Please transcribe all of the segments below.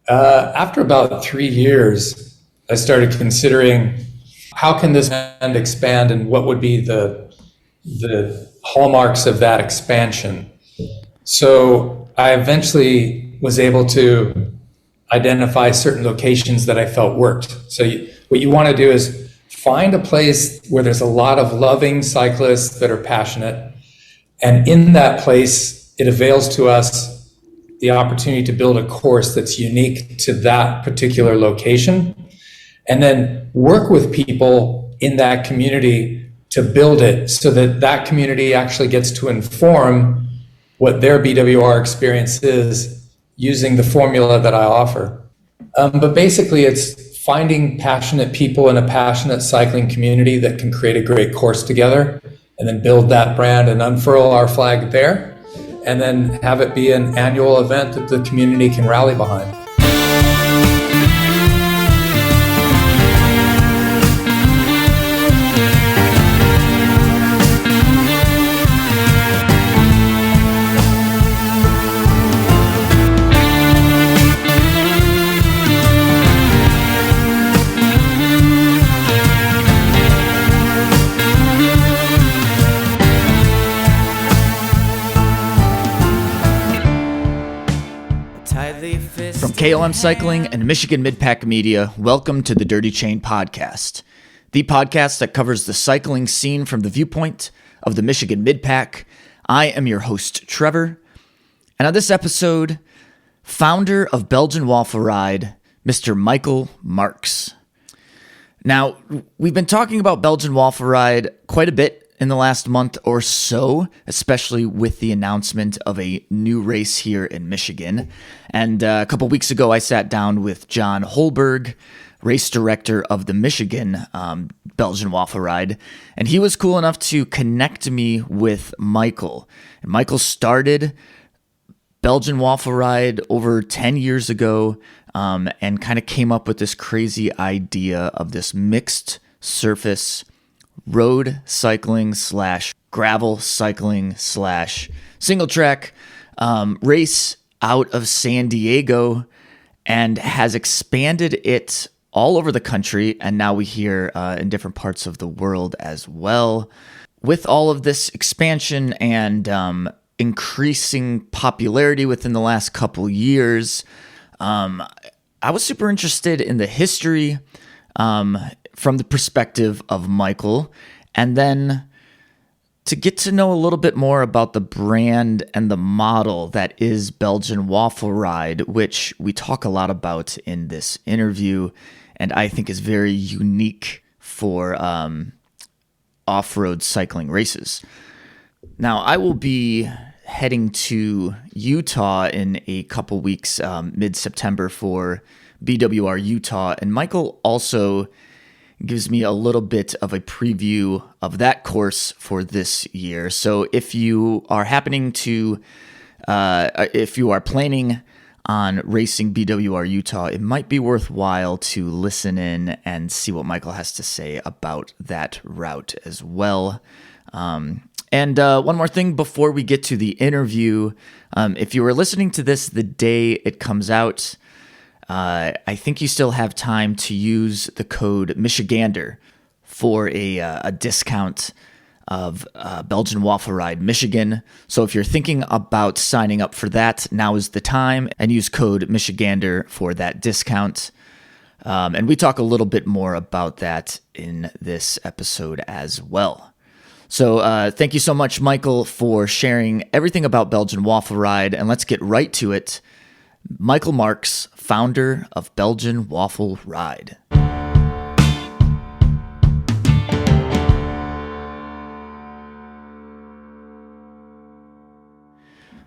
After about 3 years, I started considering how can this brand expand and what would be the hallmarks of that expansion. So I eventually was able to identify certain locations that I felt worked. So what you want to do is find a place where there's a lot of loving cyclists that are passionate. And in that place, it avails to us the opportunity to build a course that's unique to that particular location. And then work with people in that community to build it so that that community actually gets to inform what their BWR experience is using the formula that I offer. But basically, it's finding passionate people in a passionate cycling community that can create a great course together and then build that brand and unfurl our flag there, and then have it be an annual event that the community can rally behind. From KOM Cycling and Michigan Midpack Media, welcome to the Dirty Chain Podcast, the podcast that covers the cycling scene from the viewpoint of the Michigan Midpack. I am your host, Trevor, and on this episode, founder of Belgian Waffle Ride, Mr. Michael Marckx. Now, we've been talking about Belgian Waffle Ride quite a bit in the last month or so, especially with the announcement of a new race here in Michigan. And a couple weeks ago, I sat down with John Holberg, race director of the Michigan Belgian Waffle Ride, and he was cool enough to connect me with Michael. And Michael started Belgian Waffle Ride over 10 years ago and kind of came up with this crazy idea of this mixed surface road cycling / gravel cycling / single track race out of San Diego, and has expanded it all over the country, and now we hear in different parts of the world as well. With all of this expansion and increasing popularity within the last couple years, I was super interested in the history from the perspective of Michael, and then to get to know a little bit more about the brand and the model that is Belgian Waffle Ride, which we talk a lot about in this interview, and I think is very unique for off-road cycling races. Now, I will be heading to Utah in a couple weeks, mid-September, for BWR Utah, and Michael also gives me a little bit of a preview of that course for this year. So if you are if you are planning on racing BWR Utah, it might be worthwhile to listen in and see what Michael has to say about that route as well. And one more thing before we get to the interview. If you were listening to this the day it comes out, I think you still have time to use the code Michigander for a discount of Belgian Waffle Ride Michigan. So if you're thinking about signing up for that, now is the time, and use code Michigander for that discount. And we talk a little bit more about that in this episode as well. So thank you so much, Michael, for sharing everything about Belgian Waffle Ride, and let's get right to it. Michael Marckx, founder of Belgian Waffle Ride.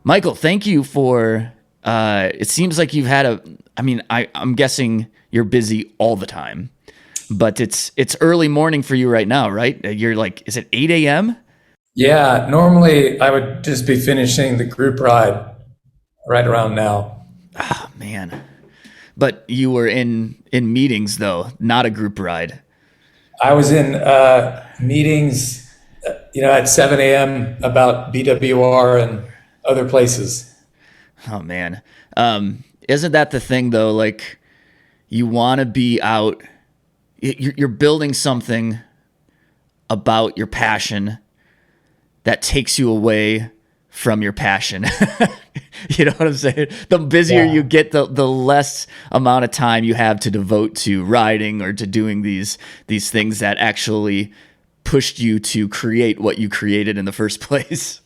Michael, thank you for, it seems like you've had I'm guessing you're busy all the time, but it's early morning for you right now, right? You're like, is it 8 a.m.? Yeah, normally I would just be finishing the group ride right around now. Ah, man. But you were in meetings, though, not a group ride. I was in meetings, at 7 a.m. about BWR and other places. Oh, man. Isn't that the thing though? Like, you want to be out, you're building something about your passion that takes you away from your passion. You know what I'm saying? The busier you get, the less amount of time you have to devote to riding or to doing these things that actually pushed you to create what you created in the first place.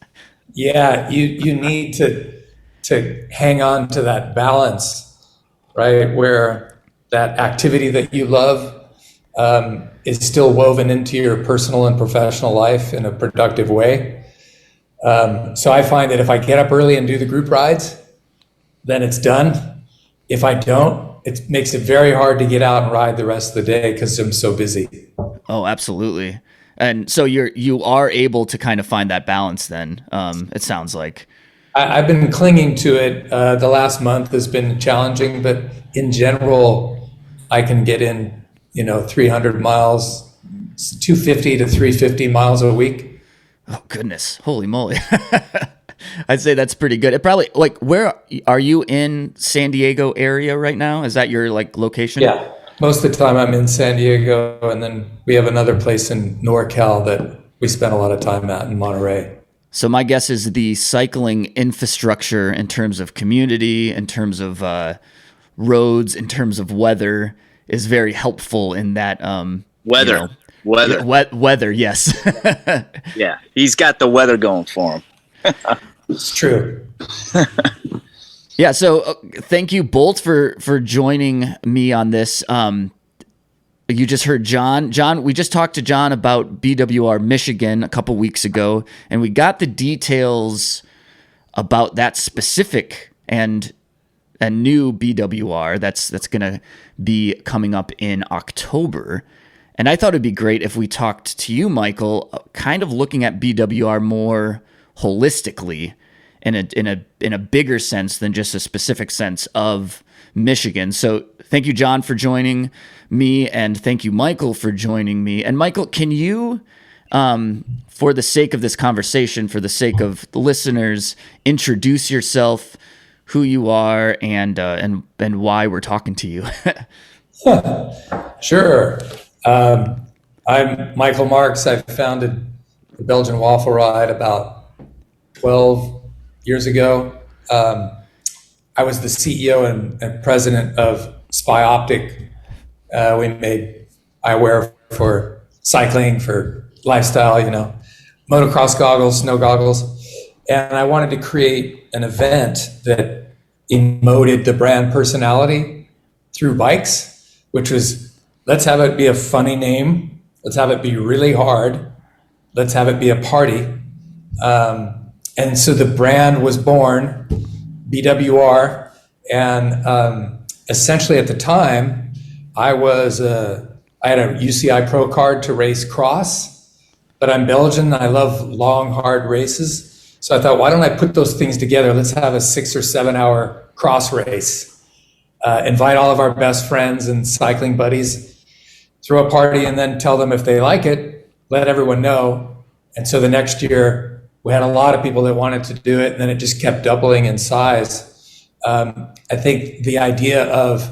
Yeah, you need to hang on to that balance, right? Where that activity that you love is still woven into your personal and professional life in a productive way. So I find that if I get up early and do the group rides, then it's done. If I don't, it makes it very hard to get out and ride the rest of the day because I'm so busy. Oh, absolutely. And so you are able to kind of find that balance then, it sounds like. I've been clinging to it. The last month has been challenging, but in general, I can get in, 300 miles, 250 to 350 miles a week. Oh, goodness. Holy moly. I'd say that's pretty good. It probably, like, where are you in San Diego area right now? Is that your location? Yeah. Most of the time I'm in San Diego, and then we have another place in NorCal that we spend a lot of time at in Monterey. So my guess is the cycling infrastructure in terms of community, in terms of roads, in terms of weather is very helpful in that. Weather. Weather, yes. Yeah, he's got the weather going for him. It's true. Yeah, so thank you both for joining me on this. You just heard John. We just talked to John about BWR Michigan a couple weeks ago, and we got the details about that specific and new BWR that's going to be coming up in October. And I thought it'd be great if we talked to you, Michael, kind of looking at BWR more holistically in a bigger sense than just a specific sense of Michigan. So thank you, John, for joining me, and thank you, Michael, for joining me. And Michael, can you, for the sake of this conversation, for the sake of the listeners, introduce yourself, who you are, and why we're talking to you? Sure. I'm Michael Marckx. I founded the Belgian Waffle Ride about 12 years ago. I was the CEO and president of Spy Optic. We made eyewear for cycling, for lifestyle, motocross goggles, snow goggles. And I wanted to create an event that emoted the brand personality through bikes, which was, let's have it be a funny name. Let's have it be really hard. Let's have it be a party. And so the brand was born, BWR. And essentially at the time, I had a UCI Pro card to race cross, but I'm Belgian. I love long, hard races. So I thought, why don't I put those things together? Let's have a 6 or 7 hour cross race. Invite all of our best friends and cycling buddies, throw a party, and then tell them if they like it, let everyone know. And so the next year, we had a lot of people that wanted to do it, and then it just kept doubling in size. I think the idea of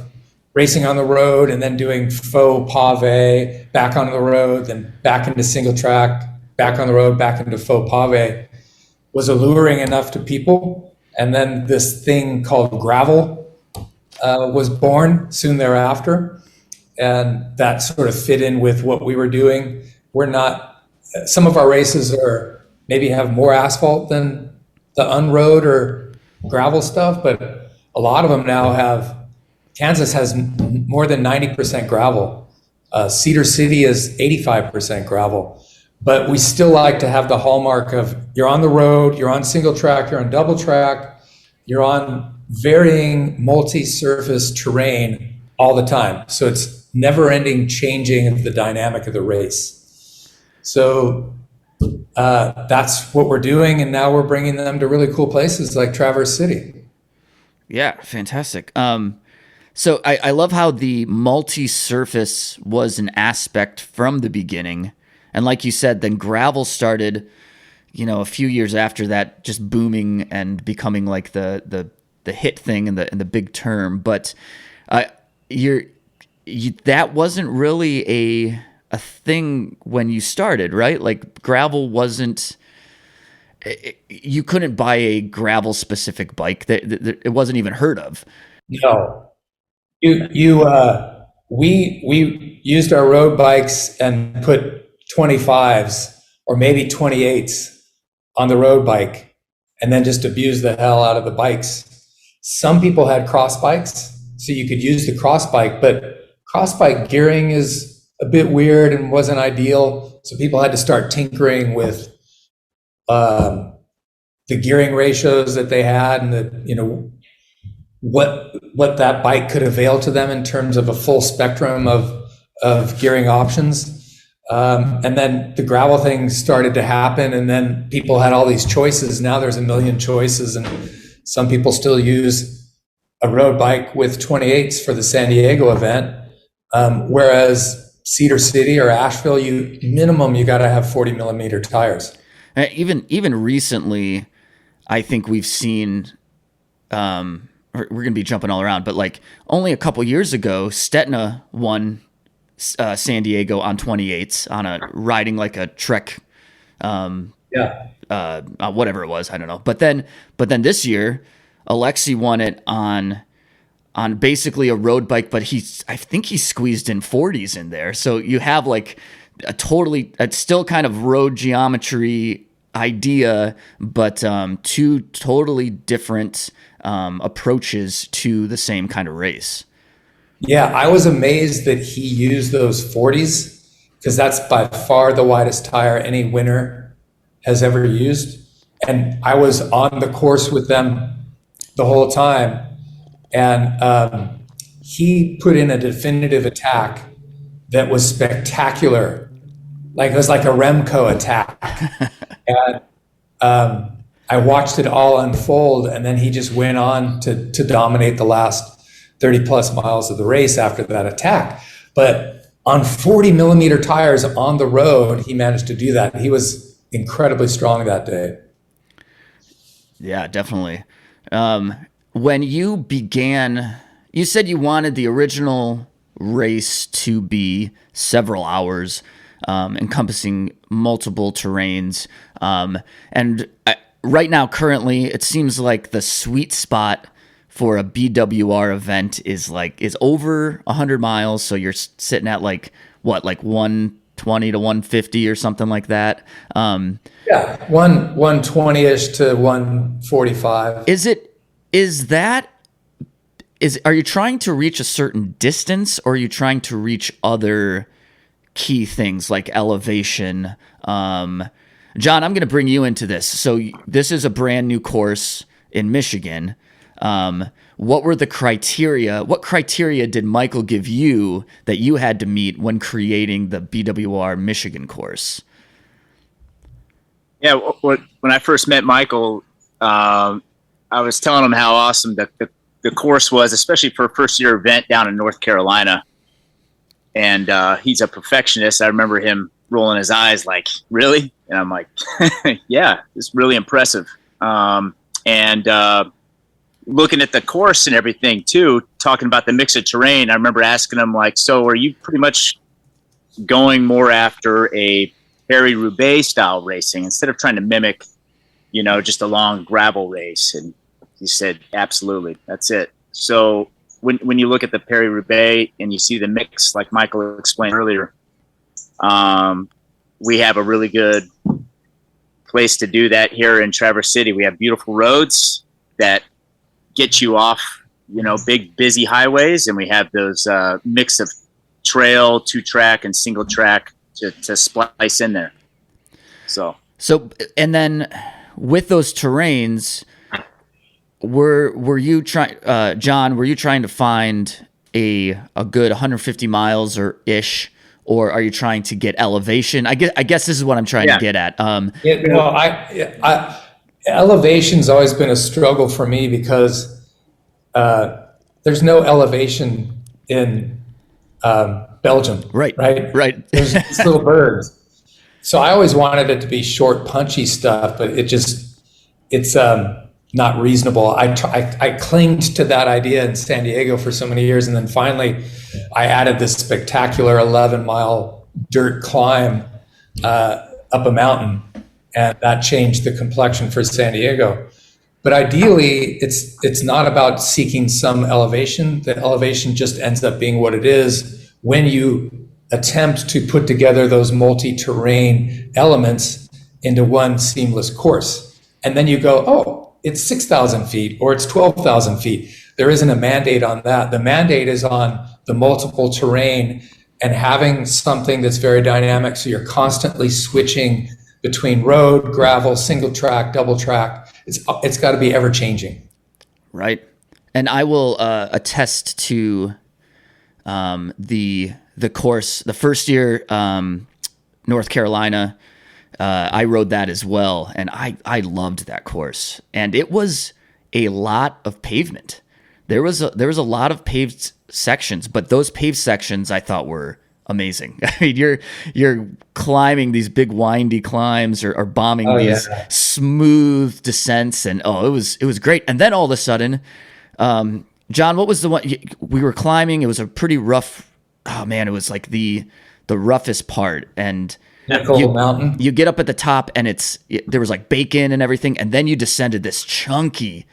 racing on the road and then doing faux pave, back on the road, then back into single track, back on the road, back into faux pave, was alluring enough to people. And then this thing called gravel was born soon thereafter. And that sort of fit in with what we were doing. Some of our races maybe have more asphalt than the unroad or gravel stuff, but a lot of them now Kansas has more than 90% gravel. Cedar City is 85% gravel. But we still like to have the hallmark of you're on the road, you're on single track, you're on double track, you're on varying multi-surface terrain all the time. So it's never-ending changing of the dynamic of the race. So that's what we're doing, and now we're bringing them to really cool places like Traverse City. Yeah, fantastic. So I love how the multi-surface was an aspect from the beginning. And like you said, then gravel started, a few years after that, just booming and becoming like the hit thing and the big term, but that wasn't really a thing when you started, right? Like gravel wasn't. You couldn't buy a gravel specific bike. It wasn't even heard of. No, we used our road bikes and put 25s or maybe 28s on the road bike, and then just abused the hell out of the bikes. Some people had cross bikes, so you could use the cross bike, but cross bike gearing is a bit weird and wasn't ideal. So people had to start tinkering with the gearing ratios that they had, and what that bike could avail to them in terms of a full spectrum of gearing options. And then the gravel thing started to happen, and then people had all these choices. Now there's a million choices, and some people still use a road bike with 28s for the San Diego event, whereas Cedar City or Asheville, you got to have 40 millimeter tires. Even recently, I think we've seen. We're going to be jumping all around, but like only a couple years ago, Stetina won San Diego on 28s on riding like a Trek, whatever it was, I don't know. But then this year, Alexi won it on basically a road bike, but I think he squeezed in 40s in there. So you have like it's still kind of road geometry idea, but two totally different approaches to the same kind of race. Yeah, I was amazed that he used those 40s, because that's by far the widest tire any winner has ever used. And I was on the course with them the whole time. And he put in a definitive attack that was spectacular. Like it was like a Remco attack. And I watched it all unfold, and then he just went on to dominate the last 30 plus miles of the race after that attack. But on 40 millimeter tires on the road, he managed to do that. He was incredibly strong that day. Yeah, definitely. When you began, you said you wanted the original race to be several hours, encompassing multiple terrains. Right now, currently, it seems like the sweet spot for a BWR event is over 100 miles. So you're sitting at like 120 to 150 or something like that. 120-ish to 145. Are you trying to reach a certain distance, or are you trying to reach other key things like elevation? John, I'm going to bring you into this. So this is a brand new course in Michigan. What were the criteria? What criteria did Michael give you that you had to meet when creating the BWR Michigan course? Yeah, when I first met Michael, I was telling him how awesome the course was, especially for a first-year event down in North Carolina. And he's a perfectionist. I remember him rolling his eyes like, really? And I'm like, yeah, it's really impressive. And looking at the course and everything too, talking about the mix of terrain, I remember asking him like, so are you pretty much going more after a Paris-Roubaix style racing instead of trying to mimic, just a long gravel race? And he said, absolutely, that's it. So when you look at the Paris-Roubaix and you see the mix, like Michael explained earlier, we have a really good place to do that here in Traverse City. We have beautiful roads that get you off, big busy highways, and we have those mix of trail, 2-track, and single track to splice in there. So and then with those terrains, were you trying, John? Were you trying to find a good 150 miles or ish? Or are you trying to get elevation? I guess this is what I'm trying to get at. Elevation's always been a struggle for me because there's no elevation in Belgium. Right. There's these little birds. So I always wanted it to be short, punchy stuff, but it's not reasonable. I clinged to that idea in San Diego for so many years, and then finally I added this spectacular 11-mile dirt climb up a mountain, and that changed the complexion for San Diego. But ideally, it's not about seeking some elevation. The elevation just ends up being what it is when you attempt to put together those multi-terrain elements into one seamless course. And then you go, oh, it's 6,000 feet or it's 12,000 feet. There isn't a mandate on that. The mandate is on the multiple terrain and having something that's very dynamic, so you're constantly switching between road, gravel, single track, double track. It's got to be ever changing. Right. And I will attest to the course, the first year, North Carolina, I rode that as well. And I loved that course. And it was a lot of pavement. There was a lot of paved sections, but those paved sections I thought were amazing. I mean, you're climbing these big windy climbs or bombing these smooth descents, and it was great. And then all of a sudden, John, what was the one we were climbing? It was a pretty rough. Oh man, it was like the roughest part. And Mountain. You get up at the top, and there was like bacon and everything, and then you descended this chunky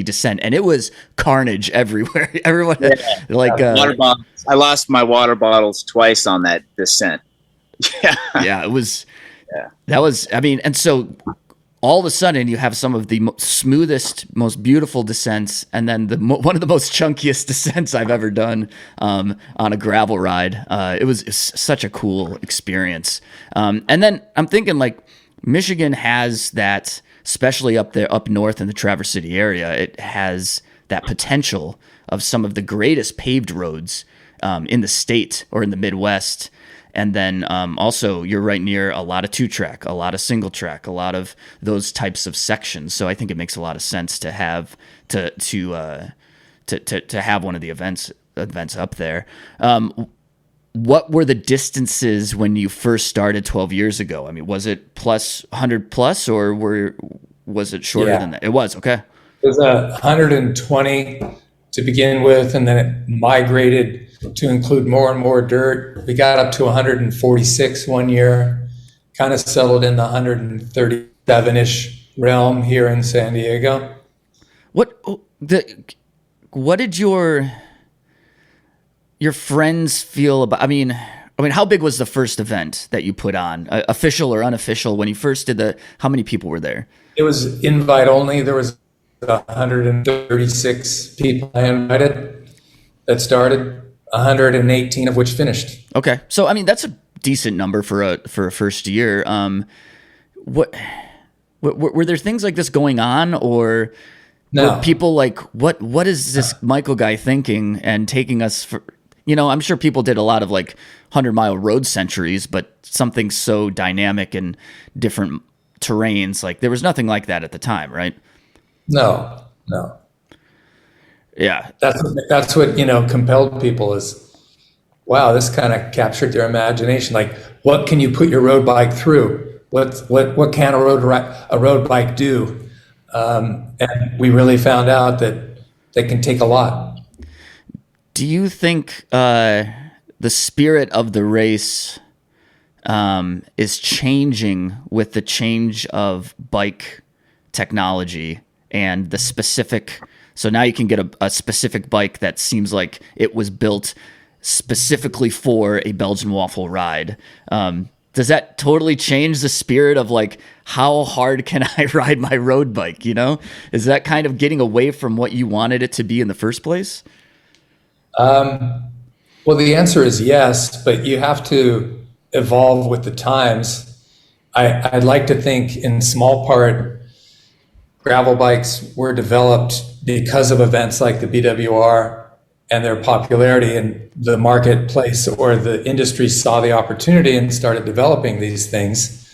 descent, and it was carnage everywhere. Everyone water bottles. I lost my water bottles twice on that descent. Yeah, it was. Yeah, that was. I mean, and so all of a sudden you have some of the smoothest, most beautiful descents, and then one of the most chunkiest descents I've ever done on a gravel ride. It was such a cool experience. And then I'm thinking, like, Michigan has that, especially up north in the Traverse City area. It has that potential of some of the greatest paved roads in the state or in the Midwest. And then also you're right near a lot of 2-track, a lot of single track, a lot of those types of sections. So I think it makes a lot of sense to have to have one of the events up there. What were the distances when you first started 12 years ago? I mean, was it plus 100 plus, or was it shorter than that? It was, okay. It was 120 to begin with, and then it migrated to include more and more dirt. We got up to 146 one year, kind of settled in the 137-ish realm here in San Diego. What did your friends feel about? I mean, how big was the first event that you put on, official or unofficial? When you first did how many people were there? It was invite only. There was 136 people I invited that started, 118 of which finished. Okay, so I mean that's a decent number for a first year. Were there things like this going on, or were people like, what is this Michael guy thinking and taking us for? I'm sure people did a lot of like 100-mile road centuries, but something so dynamic and different terrains, like there was nothing like that at the time, right? No. Yeah. That's what, compelled people is, wow, this kind of captured their imagination. Like, what can you put your road bike through? What can a road bike do? And we really found out that they can take a lot. Do you think the spirit of the race is changing with the change of bike technology and the specific? So now you can get a specific bike that seems like it was built specifically for a Belgian Waffle Ride. Does that totally change the spirit of like, how hard can I ride my road bike? Is that kind of getting away from what you wanted it to be in the first place? Well, the answer is yes, but you have to evolve with the times. I'd like to think in small part, gravel bikes were developed because of events like the BWR and their popularity, and the marketplace or the industry saw the opportunity and started developing these things.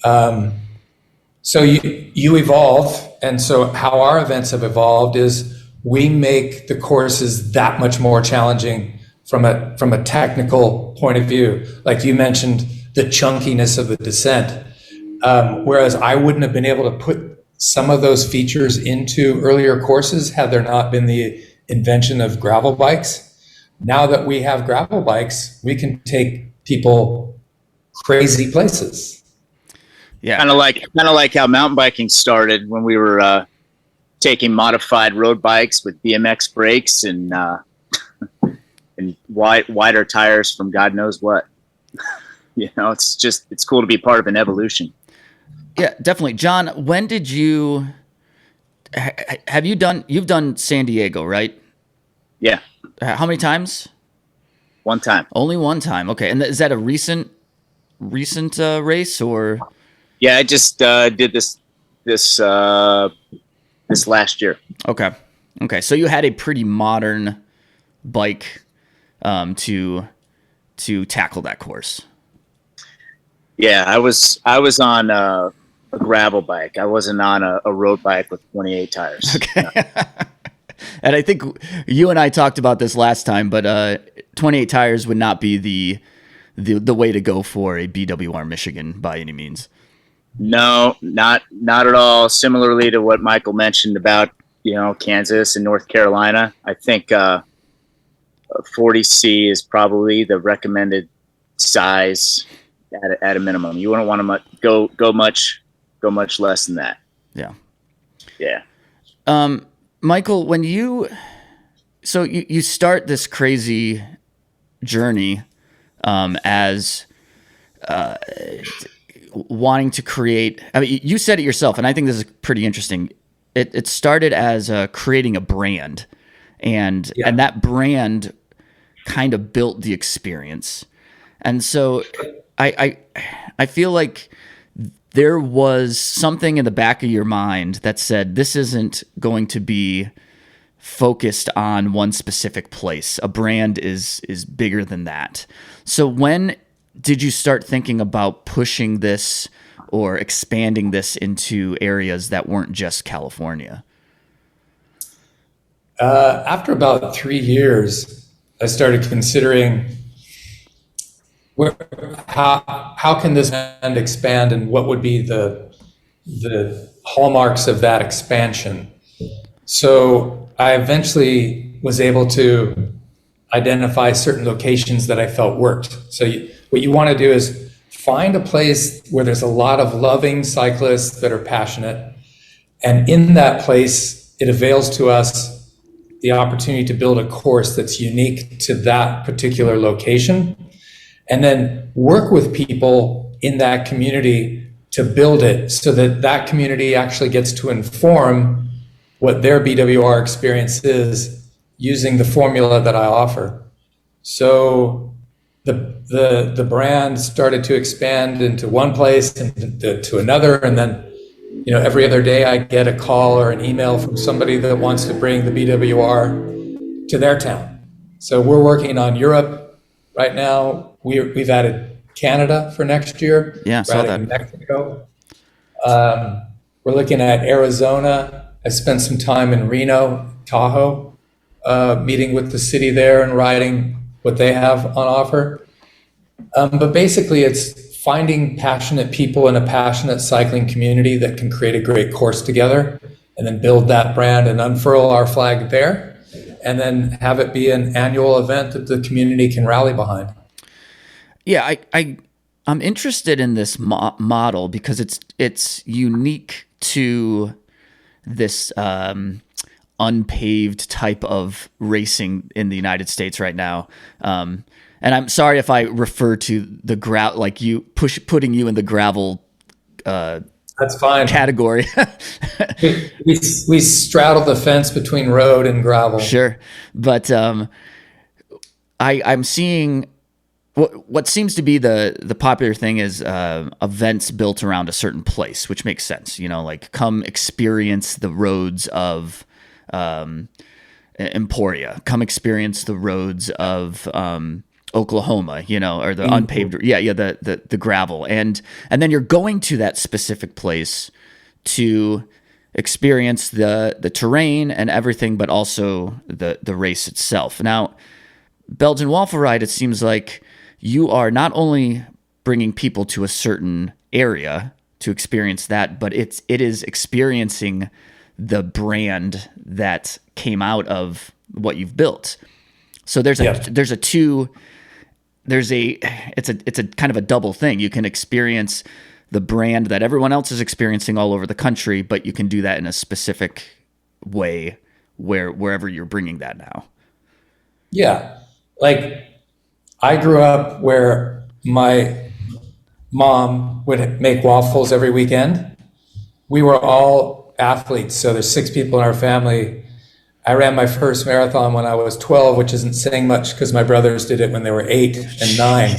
So you evolve. And so how our events have evolved is we make the courses that much more challenging from a technical point of view. Like you mentioned, the chunkiness of the descent. Whereas I wouldn't have been able to put some of those features into earlier courses had there not been the invention of gravel bikes. Now that we have gravel bikes, we can take people crazy places. Yeah, kind of like how mountain biking started when we were taking modified road bikes with BMX brakes and wider tires from God knows what. It's cool to be part of an evolution. Yeah, definitely. John, when did you've done San Diego, right? Yeah. How many times? One time. Only one time. Okay. And is that a recent race or? Yeah, I just did this last year. Okay. So you had a pretty modern bike to tackle that course. Yeah, I was on a gravel bike. I wasn't on a road bike with 28 tires. Okay. No. And I think you and I talked about this last time, but 28 tires would not be the way to go for a BWR Michigan by any means. No, not at all. Similarly to what Michael mentioned about, Kansas and North Carolina, I think 40C is probably the recommended size at a minimum. You wouldn't want to go much less than that. Yeah. Yeah. Michael, when you start this crazy journey as wanting to create, I mean, you said it yourself, and I think this is pretty interesting. It started as creating a brand, and that brand kind of built the experience. And so I feel like there was something in the back of your mind that said, this isn't going to be focused on one specific place. A brand is bigger than that. So when did you start thinking about pushing this or expanding this into areas that weren't just California? After about 3 years, I started considering how can this brand expand, and what would be the hallmarks of that expansion. So I eventually was able to identify certain locations that I felt worked. So what you want to do is find a place where there's a lot of loving cyclists that are passionate, and in that place, it avails to us the opportunity to build a course that's unique to that particular location, and then work with people in that community to build it so that that community actually gets to inform what their BWR experience is using the formula that I offer. So the brand started to expand into one place and to another, and then every other day I get a call or an email from somebody that wants to bring the BWR to their town. So we're working on Europe right now. We've added Canada for next year. Yeah, we're adding Mexico. We're looking at Arizona. I spent some time in Reno, Tahoe, meeting with the city there and riding what they have on offer. But basically, it's finding passionate people in a passionate cycling community that can create a great course together, and then build that brand and unfurl our flag there, and then have it be an annual event that the community can rally behind. Yeah, I'm interested in this model because it's unique to this unpaved type of racing in the United States right now. And I'm sorry if I refer to the gravel, like putting you in the gravel that's fine category. we straddle the fence between road and gravel. Sure, but I'm seeing what seems to be the popular thing is events built around a certain place, which makes sense. Like come experience the roads of Emporia, come experience the roads of Oklahoma, or the unpaved, the gravel, and then you're going to that specific place to experience the terrain and everything, but also the race itself. Now, Belgian Waffle Ride, it seems like you are not only bringing people to a certain area to experience that, but it is experiencing the brand that came out of what you've built. So it's a kind of a double thing. You can experience the brand that everyone else is experiencing all over the country, but you can do that in a specific way wherever you're bringing that now. Yeah. Like, I grew up where my mom would make waffles every weekend. We were all athletes, so there's 6 people in our family. I ran my first marathon when I was 12, which isn't saying much because my brothers did it when they were 8 and 9.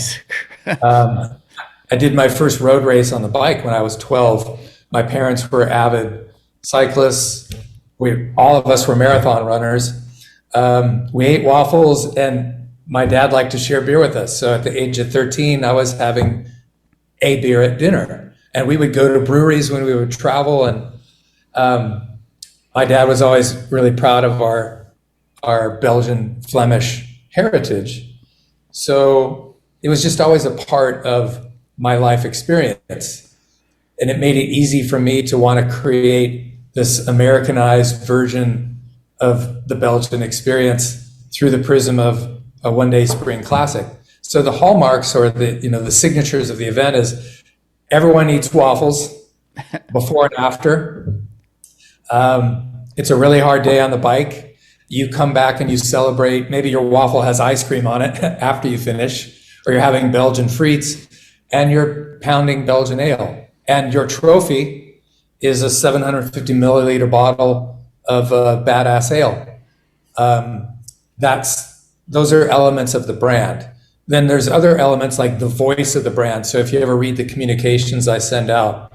I did my first road race on the bike when I was 12. My parents were avid cyclists. All of us were marathon runners. We ate waffles, and my dad liked to share beer with us. So at the age of 13, I was having a beer at dinner. And we would go to breweries when we would travel. And my dad was always really proud of our Belgian Flemish heritage. So it was just always a part of my life experience. And it made it easy for me to want to create this Americanized version of the Belgian experience through the prism of a one-day spring classic. So the hallmarks, or the signatures of the event, is everyone eats waffles before and after. It's a really hard day on the bike. You come back and you celebrate. Maybe your waffle has ice cream on it after you finish, or you're having Belgian frites, and you're pounding Belgian ale. And your trophy is a 750 milliliter bottle of badass ale. Those are elements of the brand. Then there's other elements like the voice of the brand. So if you ever read the communications I send out,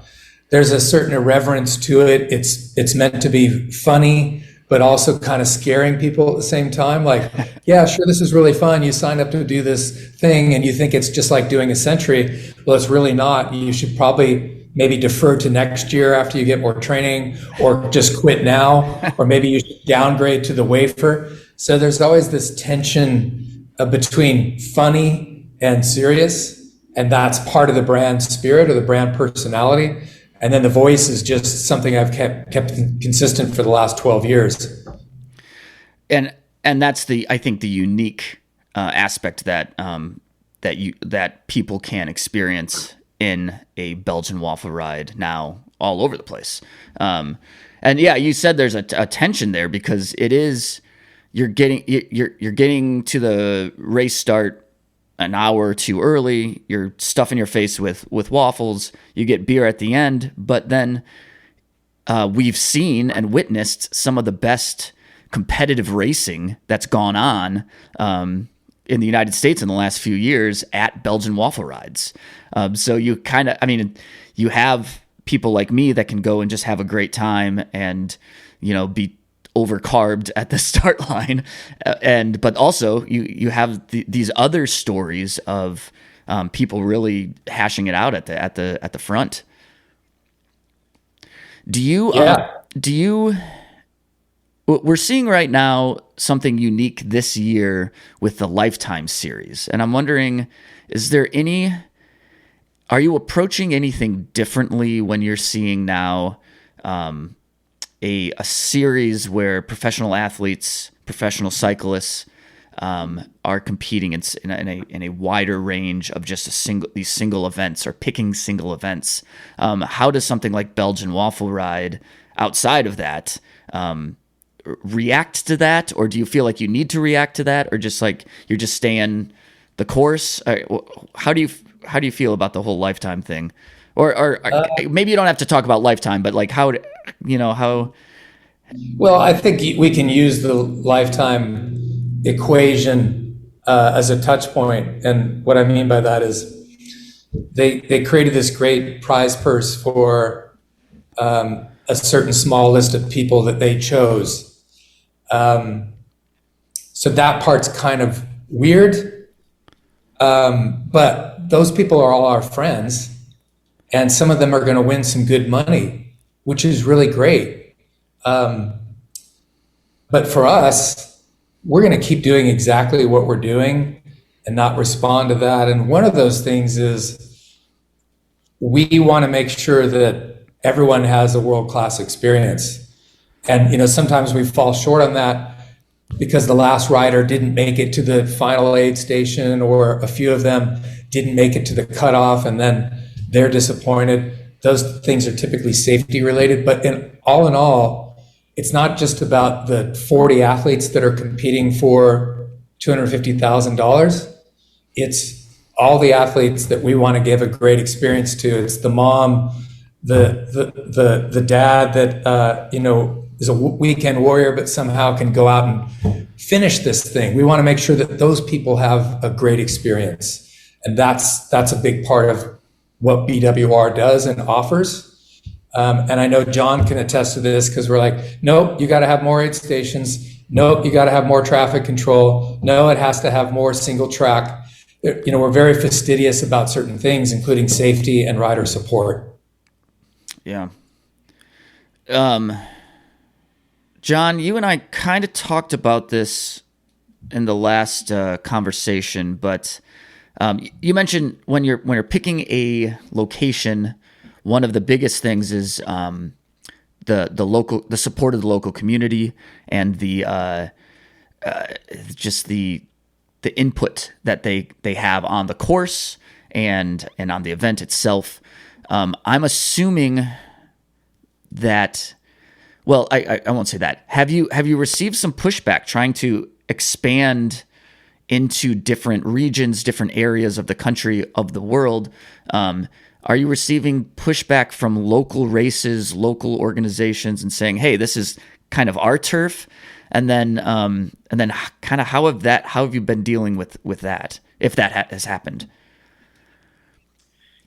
there's a certain irreverence to it. It's meant to be funny, but also kind of scaring people at the same time. Like, yeah, sure, this is really fun. You signed up to do this thing and you think it's just like doing a century. Well, it's really not. You should probably maybe defer to next year after you get more training, or just quit now, or maybe you should downgrade to the wafer. So there's always this tension between funny and serious, and that's part of the brand spirit or the brand personality. And then the voice is just something I've kept consistent for the last 12 years. And that's I think the unique aspect that people can experience in a Belgian waffle ride now all over the place. And yeah, you said there's a tension there, because it is, you're getting to the race start an hour too early. You're stuffing your face with waffles. You get beer at the end, but then we've seen and witnessed some of the best competitive racing that's gone on in the United States in the last few years at Belgian waffle rides. So you you have people like me that can go and just have a great time and, be overcarbed at the start line. But also you have these other stories of people really hashing it out at the front. We're seeing right now something unique this year with the Lifetime series. And I'm wondering, are you approaching anything differently when you're seeing now a series where professional athletes, professional cyclists are competing in a wider range of just these single events, or picking single events? How does something like Belgian Waffle Ride, outside of that, react to that? Or do you feel like you need to react to that, or just like you're just staying the course? How do you feel about the whole Lifetime thing? Or maybe you don't have to talk about Lifetime, but like how. Well, I think we can use the Lifetime equation as a touch point. And what I mean by that is they created this great prize purse for a certain small list of people that they chose. So that part's kind of weird. But those people are all our friends, and some of them are going to win some good money, which is really great. But for us, we're going to keep doing exactly what we're doing and not respond to that. And one of those things is we want to make sure that everyone has a world-class experience. And, sometimes we fall short on that because the last rider didn't make it to the final aid station, or a few of them didn't make it to the cutoff, and then they're disappointed. Those things are typically safety related, but in all, it's not just about the 40 athletes that are competing for $250,000. It's all the athletes that we want to give a great experience to. It's the mom, the dad that is a weekend warrior, but somehow can go out and finish this thing. We want to make sure that those people have a great experience, and that's a big part of what BWR does and offers. And I know John can attest to this, because we're like, nope, you got to have more aid stations. Nope, you got to have more traffic control. No, it has to have more single track. We're very fastidious about certain things, including safety and rider support. Yeah. John, you and I kind of talked about this in the last conversation, but you mentioned when you're picking a location, one of the biggest things is the support of the local community, and just the input that they have on the course and on the event itself. I'm assuming that. Well, I won't say that. Have you received some pushback trying to expand into different regions, different areas of the country, of the world? Are you receiving pushback from local races, local organizations, and saying, "Hey, this is kind of our turf"? And then kind of how have you been dealing with that, if that has happened?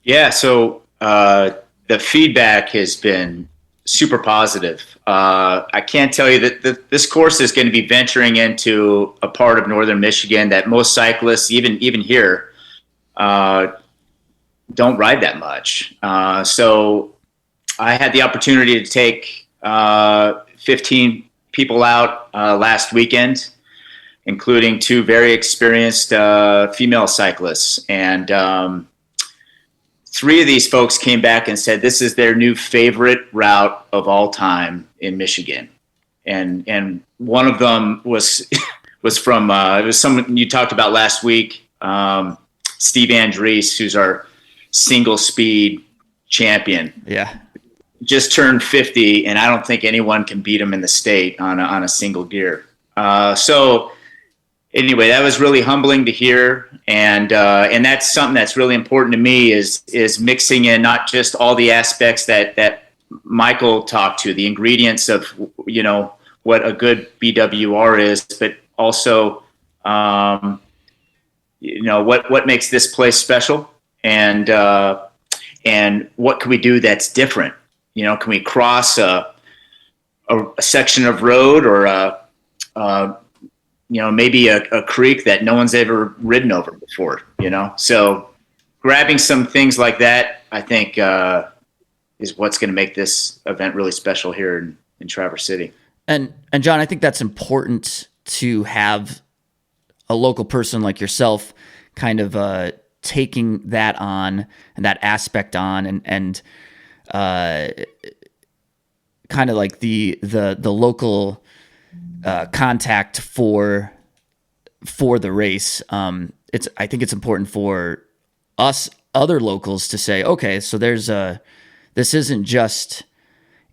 Yeah. So the feedback has been super positive. I can't tell you that this course is going to be venturing into a part of northern Michigan that most cyclists, even here, don't ride that much. So I had the opportunity to take 15 people out last weekend, including 2 very experienced female cyclists. And 3 of these folks came back and said this is their new favorite route of all time in Michigan. And one of them was from it was someone you talked about last week, Steve Andrees, who's our single speed champion. Yeah. Just turned 50, and I don't think anyone can beat him in the state on a single gear. So anyway, that was really humbling to hear, and that's something that's really important to me is mixing in not just all the aspects that Michael talked to, the ingredients of what a good BWR is, but also what makes this place special, and what can we do that's different. Can we cross a section of road, or maybe a creek that no one's ever ridden over before, So grabbing some things like that, I think, is what's going to make this event really special here in Traverse City. And John, I think that's important to have a local person like yourself kind of taking that on, and that aspect on, and kind of like the local contact for the race. I think it's important for us other locals to say, okay, so this isn't just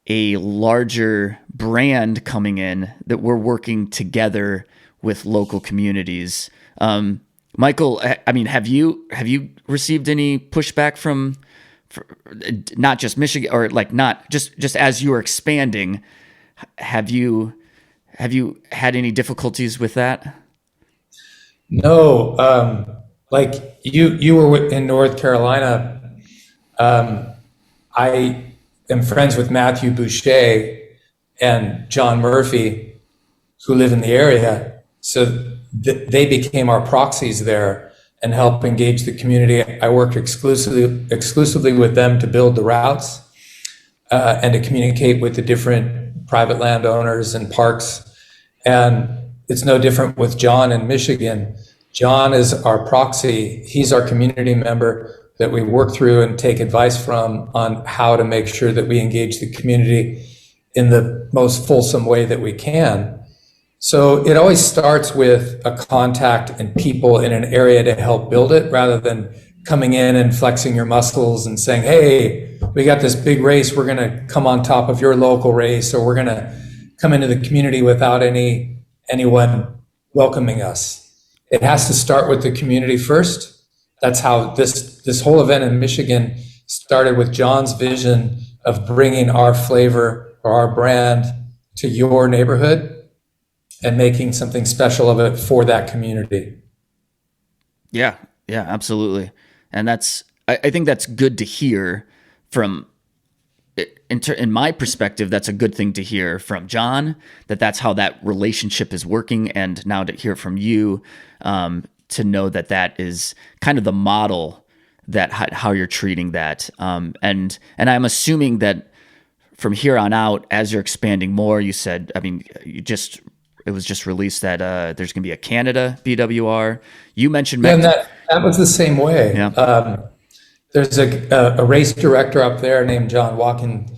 a larger brand coming in, that we're working together with local communities. Michael, I mean, have you received any pushback from not just Michigan, or like not just as you are expanding? Have you had any difficulties with that? No, like you were in North Carolina. I am friends with Matthew Boucher and John Murphy, who live in the area. So they became our proxies there and help engage the community. I worked exclusively with them to build the routes and to communicate with the different private landowners and parks. And it's no different with John in Michigan. John is our proxy. He's our community member, that we work through and take advice from on how to make sure that we engage the community in the most fulsome way that we can. So it always starts with a contact and people in an area to help build it, rather than coming in and flexing your muscles and saying, hey, we got this big race, we're going to come on top of your local race, or we're going to come into the community without anyone welcoming us. It has to start with the community first. That's how this whole event in Michigan started, with John's vision of bringing our flavor or our brand to your neighborhood and making something special of it for that community. Yeah, absolutely. And I think that's good to hear from, in my perspective, that's a good thing to hear from John, that's how that relationship is working. And now to hear from you, to know that is kind of the model, that how you're treating that. And I'm assuming that from here on out, as you're expanding more, you said, I mean, it was just released that there's going to be a Canada BWR. You mentioned Mexico. And that was the same way. Yeah. There's a race director up there named John Walken,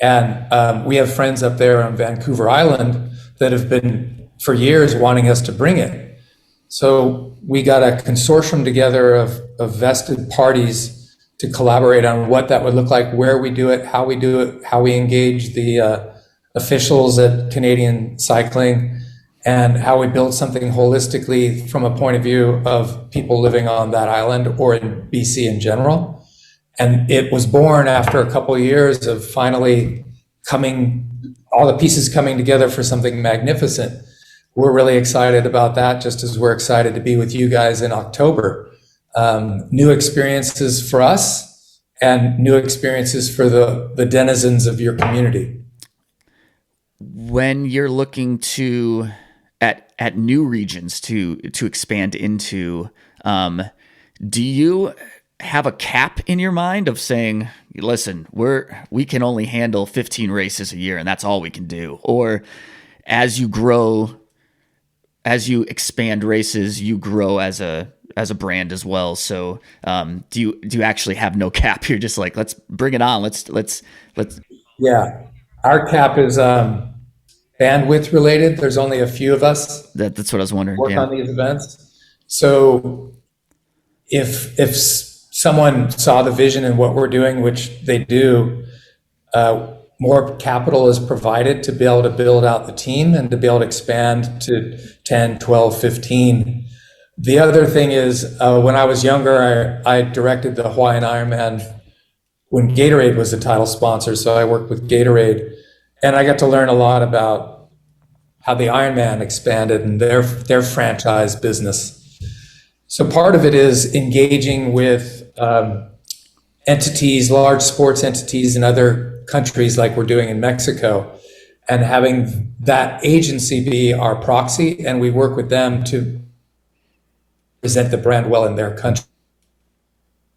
and we have friends up there on Vancouver Island that have been for years wanting us to bring it. So we got a consortium together of vested parties to collaborate on what that would look like, where we do it, how we engage the officials at Canadian Cycling, and how we build something holistically from a point of view of people living on that island or in BC in general. And it was born after a couple of years of finally all the pieces coming together for something magnificent. We're really excited about that, just as we're excited to be with you guys in October. New experiences for us and new experiences for the denizens of your community. When you're looking at new regions to expand into, do you have a cap in your mind of saying, listen, we can only handle 15 races a year and that's all we can do? Or as you grow, as you expand races, you grow as a brand as well. So do you actually have no cap? You're just like, let's bring it on. Let's. Yeah, our cap is bandwidth related. There's only a few of us. That's what I was wondering. Work on these events. So if someone saw the vision in what we're doing, which they do, more capital is provided to be able to build out the team and to be able to expand to 10, 12, 15. The other thing is, when I was younger, I directed the Hawaiian Ironman when Gatorade was the title sponsor. So I worked with Gatorade, and I got to learn a lot about how the Ironman expanded and their franchise business. So part of it is engaging with entities, large sports entities in other countries like we're doing in Mexico, and having that agency be our proxy, and we work with them to present the brand well in their country.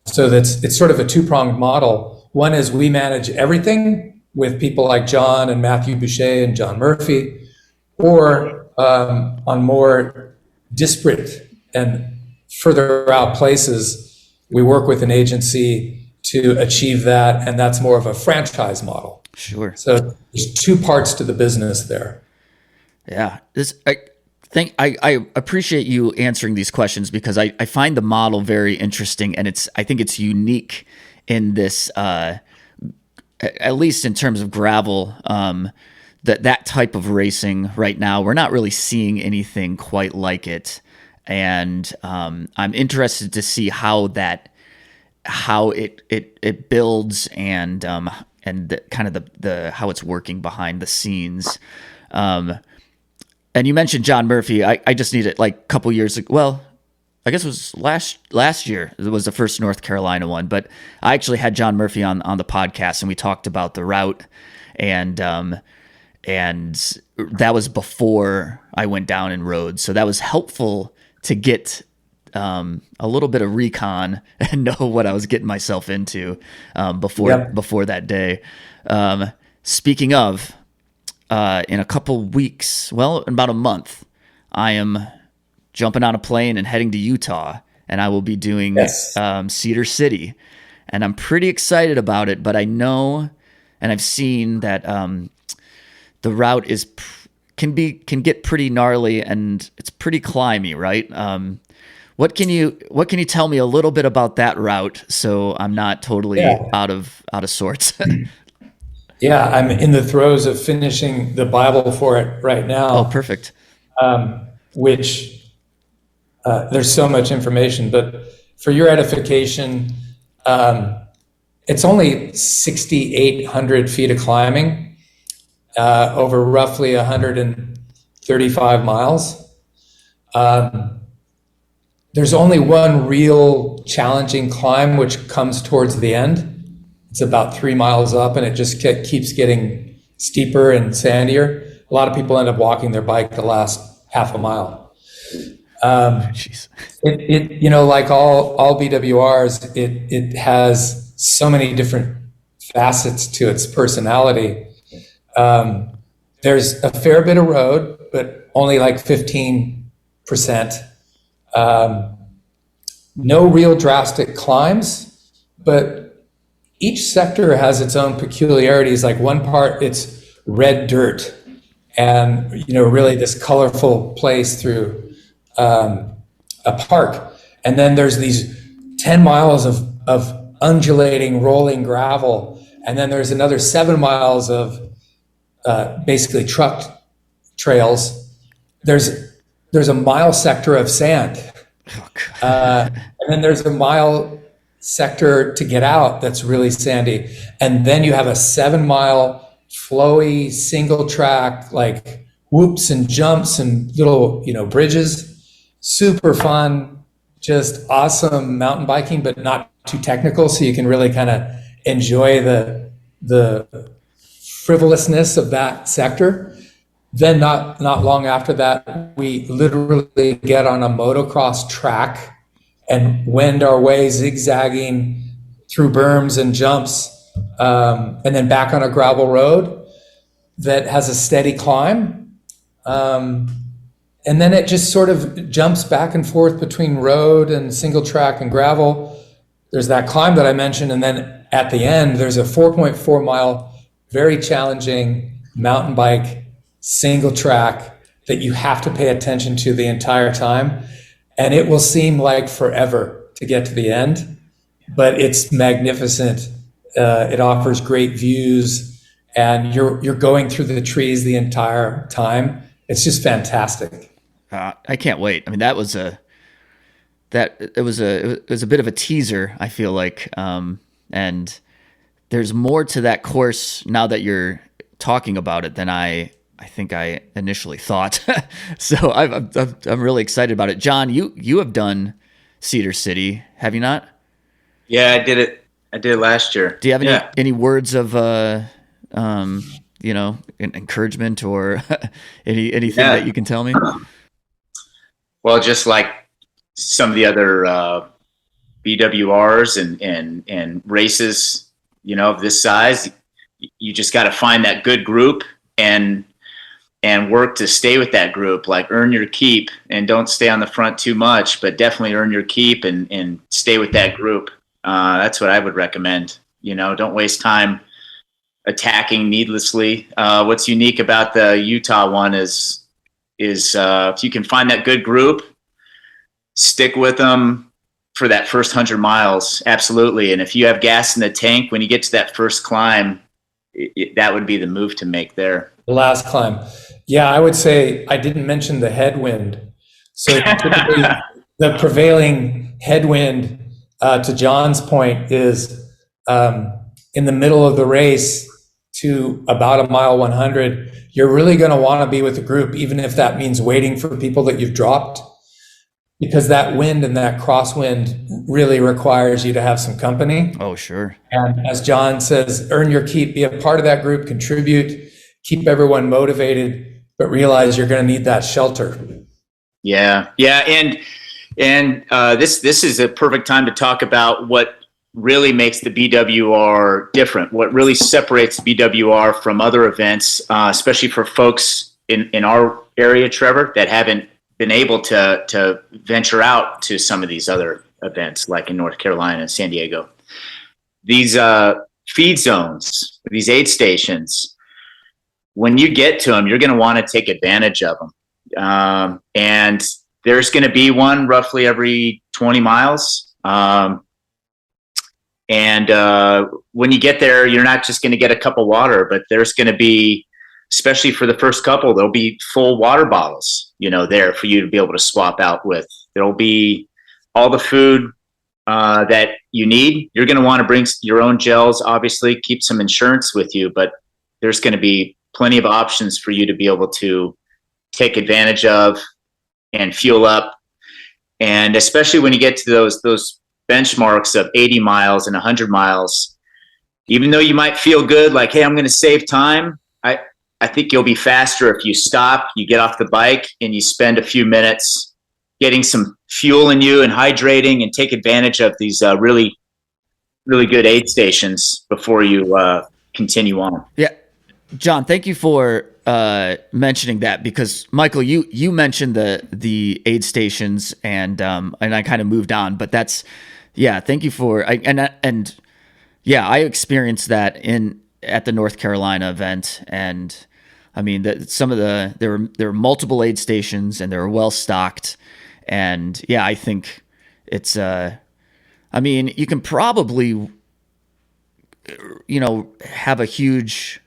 So it's sort of a two-pronged model. One is we manage everything with people like John and Matthew Boucher and John Murphy, or on more disparate and further out places, we work with an agency to achieve that, and that's more of a franchise model. Sure. So there's two parts to the business there. Yeah. I appreciate you answering these questions, because I find the model very interesting, and I think it's unique in this, at least in terms of gravel, that type of racing right now. We're not really seeing anything quite like it. And I'm interested to see how it builds and kind of the how it's working behind the scenes. And you mentioned John Murphy. I just need it like a couple years ago. Well, I guess it was last year. It was the first North Carolina one, but I actually had John Murphy on the podcast, and we talked about the route, and that was before I went down and rode. So that was helpful to get a little bit of recon and know what I was getting myself into before that day. Speaking of, in a couple weeks, well, in about a month, I am jumping on a plane and heading to Utah, and I will be doing Yes. Cedar City, and I'm pretty excited about it. But I know, and I've seen that the route can get pretty gnarly, and it's pretty climby, right? What can you tell me a little bit about that route so I'm not totally out of sorts? Yeah, I'm in the throes of finishing the Bible for it right now. Oh, perfect. Which there's so much information, but for your edification, it's only 6,800 feet of climbing over roughly 135 miles. There's only one real challenging climb, which comes towards the end. It's about 3 miles up, and it just keeps getting steeper and sandier. A lot of people end up walking their bike the last half a mile. Jeez. It like all BWRs, it has so many different facets to its personality. There's a fair bit of road, but only like 15%. No real drastic climbs, but each sector has its own peculiarities. Like one part, it's red dirt, and really this colorful place through a park. And then there's these 10 miles of undulating, rolling gravel, and then there's another 7 miles of basically truck trails. There's a mile sector of sand. And then there's a mile sector to get out that's really sandy. And then you have a 7 mile flowy single track, like whoops and jumps and little, bridges. Super fun, just awesome mountain biking, but not too technical. So you can really kind of enjoy the frivolousness of that sector. Then not long after that, we literally get on a motocross track and wend our way zigzagging through berms and jumps, and then back on a gravel road that has a steady climb. And then it just sort of jumps back and forth between road and single track and gravel. There's that climb that I mentioned, and then at the end, there's a 4.4 mile, very challenging mountain bike single track that you have to pay attention to the entire time. And it will seem like forever to get to the end, but it's magnificent. It offers great views, and you're going through the trees the entire time. It's just fantastic. I can't wait. I mean, it was a bit of a teaser, I feel like. And there's more to that course now that you're talking about it than I think I initially thought. So I'm really excited about it. John, you have done Cedar City, have you not? Yeah, I did it. I did it last year. Do you have any words of encouragement or anything that you can tell me? Well, just like some of the other BWRs and races, of this size, you just got to find that good group and work to stay with that group. Like, earn your keep, and don't stay on the front too much, but definitely earn your keep and stay with that group. That's what I would recommend. Don't waste time attacking needlessly. What's unique about the Utah one is if you can find that good group, stick with them for that first 100 miles. Absolutely. And if you have gas in the tank, when you get to that first climb, that would be the move to make there. The last climb. Yeah, I would say I didn't mention the headwind. So typically the prevailing headwind, to John's point, is in the middle of the race to about a mile 100. You're really going to want to be with a group, even if that means waiting for people that you've dropped, because that wind and that crosswind really requires you to have some company. Oh, sure. And as John says, earn your keep, be a part of that group, contribute, keep everyone motivated, but realize you're going to need that shelter. Yeah. And this is a perfect time to talk about what really makes the BWR different, what really separates the BWR from other events, especially for folks in our area, Trevor, that haven't been able to venture out to some of these other events, like in North Carolina, San Diego. These feed zones, these aid stations, when you get to them, you're going to want to take advantage of them. And there's going to be one roughly every 20 miles. When you get there, you're not just going to get a cup of water, but there's going to be, especially for the first couple, there'll be full water bottles, there for you to be able to swap out with. There'll be all the food that you need. You're going to want to bring your own gels, obviously, keep some insurance with you, but there's going to be plenty of options for you to be able to take advantage of and fuel up. And especially when you get to those benchmarks of 80 miles and 100 miles, even though you might feel good, like, hey, I'm going to save time, I think you'll be faster if you stop, you get off the bike, and you spend a few minutes getting some fuel in you and hydrating, and take advantage of these really, really good aid stations before you continue on. Yeah. John, thank you for mentioning that, because Michael, you mentioned the aid stations, and I kind of moved on, but thank you for, I experienced that at the North Carolina event, and I mean there were multiple aid stations, and they were well stocked, and I think it's you can probably have a huge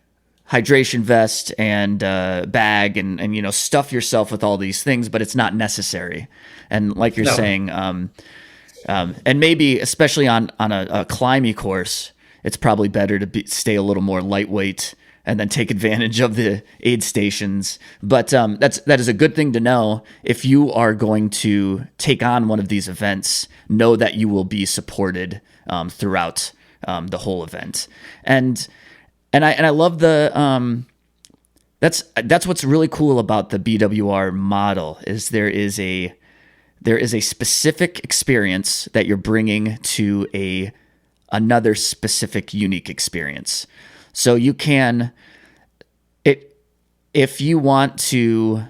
hydration vest and bag and stuff yourself with all these things, but it's not necessary. And like you're saying, and maybe especially on a climbing course, it's probably better to stay a little more lightweight and then take advantage of the aid stations. But that is a good thing to know. If you are going to take on one of these events, know that you will be supported throughout the whole event. And I love that's what's really cool about the BWR model, is there is a specific experience that you're bringing to another specific unique experience. So you can, if you want to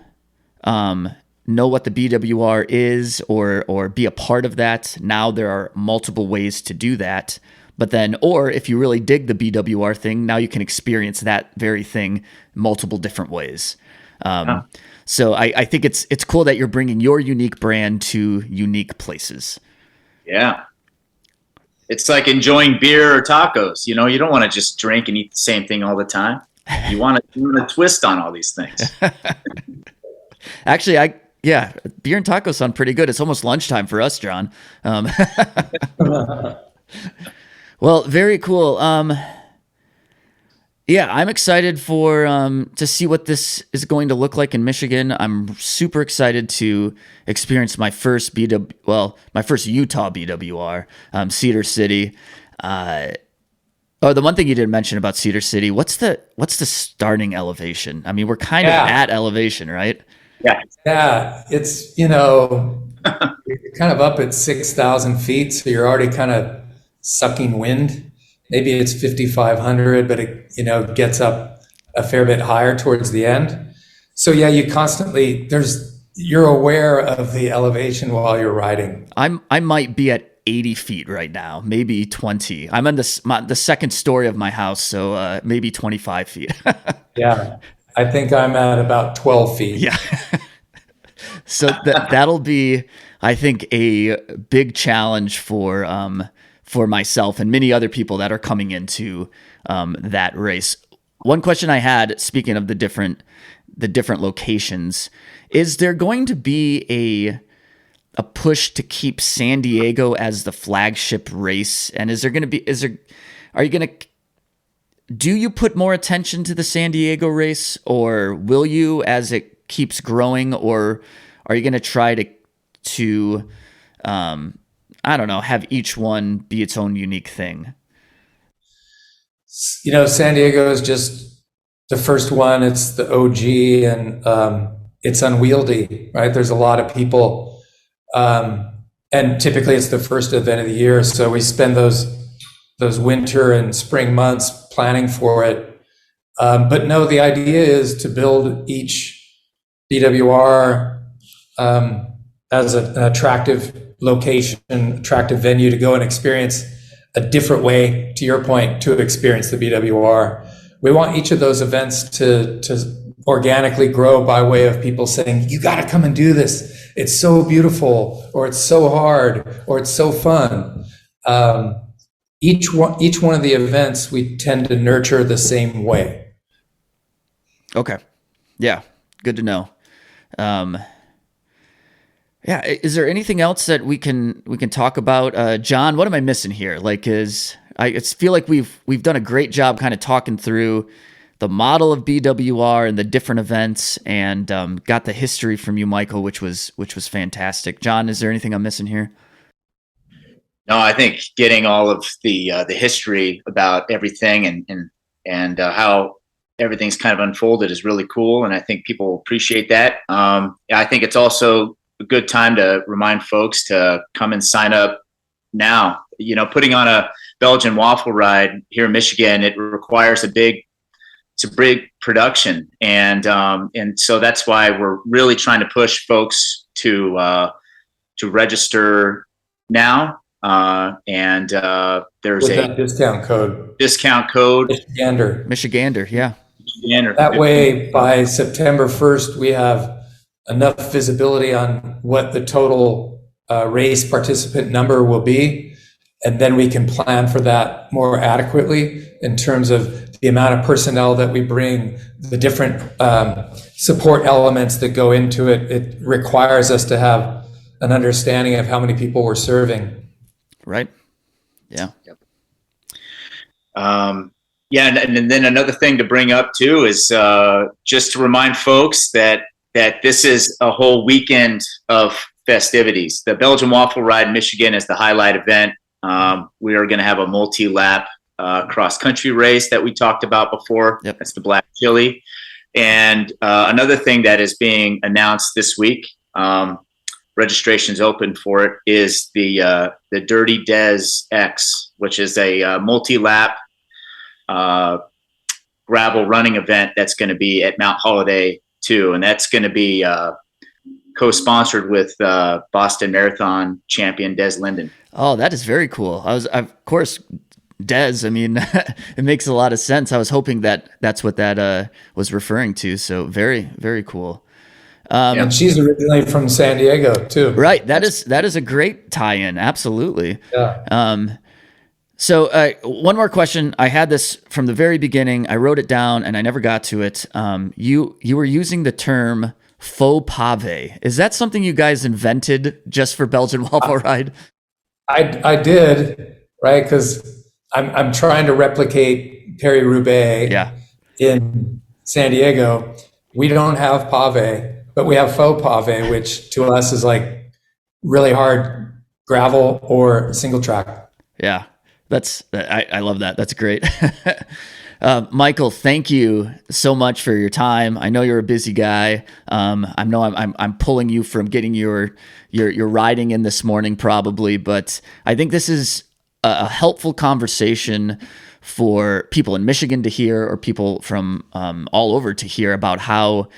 know what the BWR is or be a part of that, now there are multiple ways to do that. But then, or if you really dig the BWR thing, now you can experience that very thing multiple different ways. So I think it's cool that you're bringing your unique brand to unique places. Yeah. It's like enjoying beer or tacos. You don't want to just drink and eat the same thing all the time. You want to twist on all these things. Actually, beer and tacos sound pretty good. It's almost lunchtime for us, John. Well, very cool. I'm excited to see what this is going to look like in Michigan. I'm super excited to experience my first Utah BWR, Cedar City. The one thing you didn't mention about Cedar City, what's the starting elevation? I mean, we're kind of at elevation, right? Yeah. It's, you're kind of up at 6,000 feet, so you're already kind of sucking wind. Maybe it's 5,500, but it gets up a fair bit higher towards the end. So you constantly you're aware of the elevation while you're riding. I might be at 80 feet right now, maybe 20. I'm on the second story of my house, so maybe 25 feet. Yeah, I think I'm at about 12 feet. Yeah. So that'll be, I think, a big challenge for myself and many other people that are coming into that race. One question I had, speaking of the different locations, is there going to be a push to keep San Diego as the flagship race? And do you put more attention to the San Diego race, or will you as it keeps growing, or are you going to try to I don't know, have each one be its own unique thing? San Diego is just the first one. It's the OG, and it's unwieldy, right? There's a lot of people, and typically it's the first event of the year. So we spend those winter and spring months planning for it. But no, the idea is to build each BWR as an attractive location, attractive venue to go and experience a different way, to your point, to experience the BWR. We want each of those events to organically grow by way of people saying, you got to come and do this. It's so beautiful, or it's so hard, or it's so fun. Each one of the events we tend to nurture the same way. Okay. Yeah. Good to know. Yeah. Is there anything else that we can talk about? John, what am I missing here? Like, I feel like we've done a great job kind of talking through the model of BWR and the different events, and got the history from you, Michael, which was fantastic. John, is there anything I'm missing here? No, I think getting all of the history about everything and how everything's kind of unfolded is really cool, and I think people appreciate that. I think it's also a good time to remind folks to come and sign up now. Putting on a Belgian Waffle Ride here in Michigan, it requires a big production, and so that's why we're really trying to push folks to register now. And there's With that discount code. Michigander, yeah. Michigander. That way, by September 1st, we have enough visibility on what the total race participant number will be, and then we can plan for that more adequately in terms of the amount of personnel that we bring, the different support elements that go into it. It requires us to have an understanding of how many people we're serving. Right. Yeah. Yep. And then another thing to bring up too is just to remind folks that this is a whole weekend of festivities. The Belgian Waffle Ride in Michigan is the highlight event. We are going to have a multi-lap cross-country race that we talked about before. Yep. That's the Black Chili. And another thing that is being announced this week, registration's open for it, is the Dirty Des X, which is a multi-lap gravel running event that's going to be at Mount Holiday too, and that's going to be co-sponsored with Boston Marathon champion Des Linden. Oh, that is very cool. Of course, Des, I mean, it makes a lot of sense. I was hoping that's what that was referring to. So very, very cool. And she's originally from San Diego too. Right. That is a great tie-in. Absolutely. Yeah. So one more question. I had this from the very beginning. I wrote it down and I never got to it. You were using the term faux pave. Is that something you guys invented just for Belgian Waffle Ride? I did, right? Because I'm trying to replicate Paris-Roubaix in San Diego. We don't have pave, but we have faux pave, which to us is like really hard gravel or single track. Yeah, I love that. That's great. Michael, thank you so much for your time. I know you're a busy guy. I know I'm pulling you from getting your riding in this morning probably, but I think this is a helpful conversation for people in Michigan to hear, or people from all over to hear about how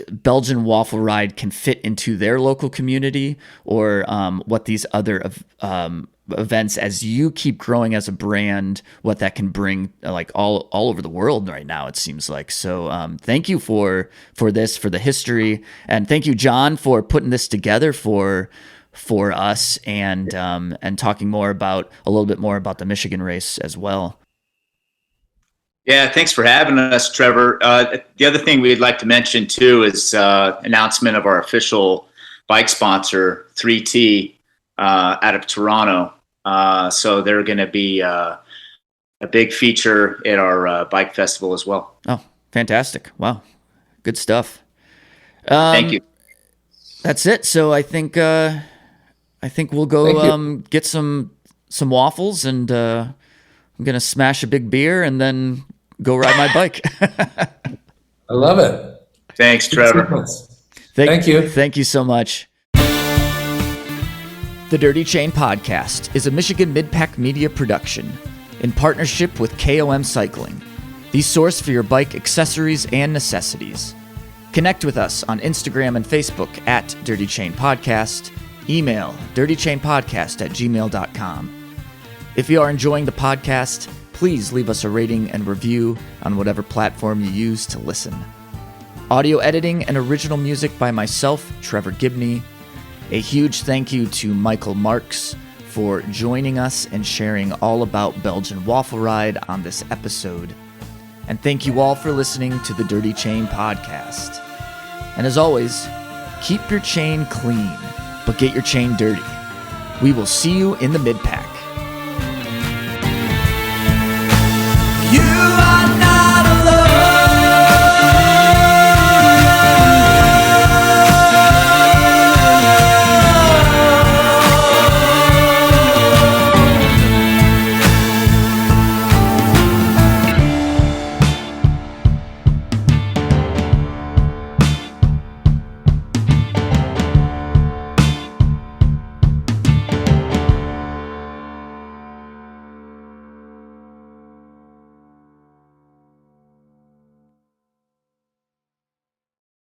Belgian Waffle Ride can fit into their local community, or what these other events, as you keep growing as a brand, what that can bring like all over the world right now, it seems like. So thank you for this, for the history, and thank you, John, for putting this together for us, and talking a little bit more about the Michigan race as well. Yeah, thanks for having us, Trevor. The other thing we'd like to mention too is announcement of our official bike sponsor, 3T, out of Toronto. So they're going to be a big feature at our bike festival as well. Oh, fantastic. Wow. Good stuff. Thank you. That's it. So I think we'll go get some waffles, and I'm going to smash a big beer and then go ride my bike. I love it. Thanks, Trevor. Thank you. Thank you so much. The Dirty Chain Podcast is a Michigan Midpack Media production in partnership with KOM Cycling, the source for your bike accessories and necessities. Connect with us on Instagram and Facebook at Dirty Chain Podcast. Email dirtychainpodcast@gmail.com. If you are enjoying the podcast, please leave us a rating and review on whatever platform you use to listen. Audio editing and original music by myself, Trevor Gibney. A huge thank you to Michael Marckx for joining us and sharing all about Belgian Waffle Ride on this episode. And thank you all for listening to the Dirty Chain Podcast. And as always, keep your chain clean, but get your chain dirty. We will see you in the mid-pack.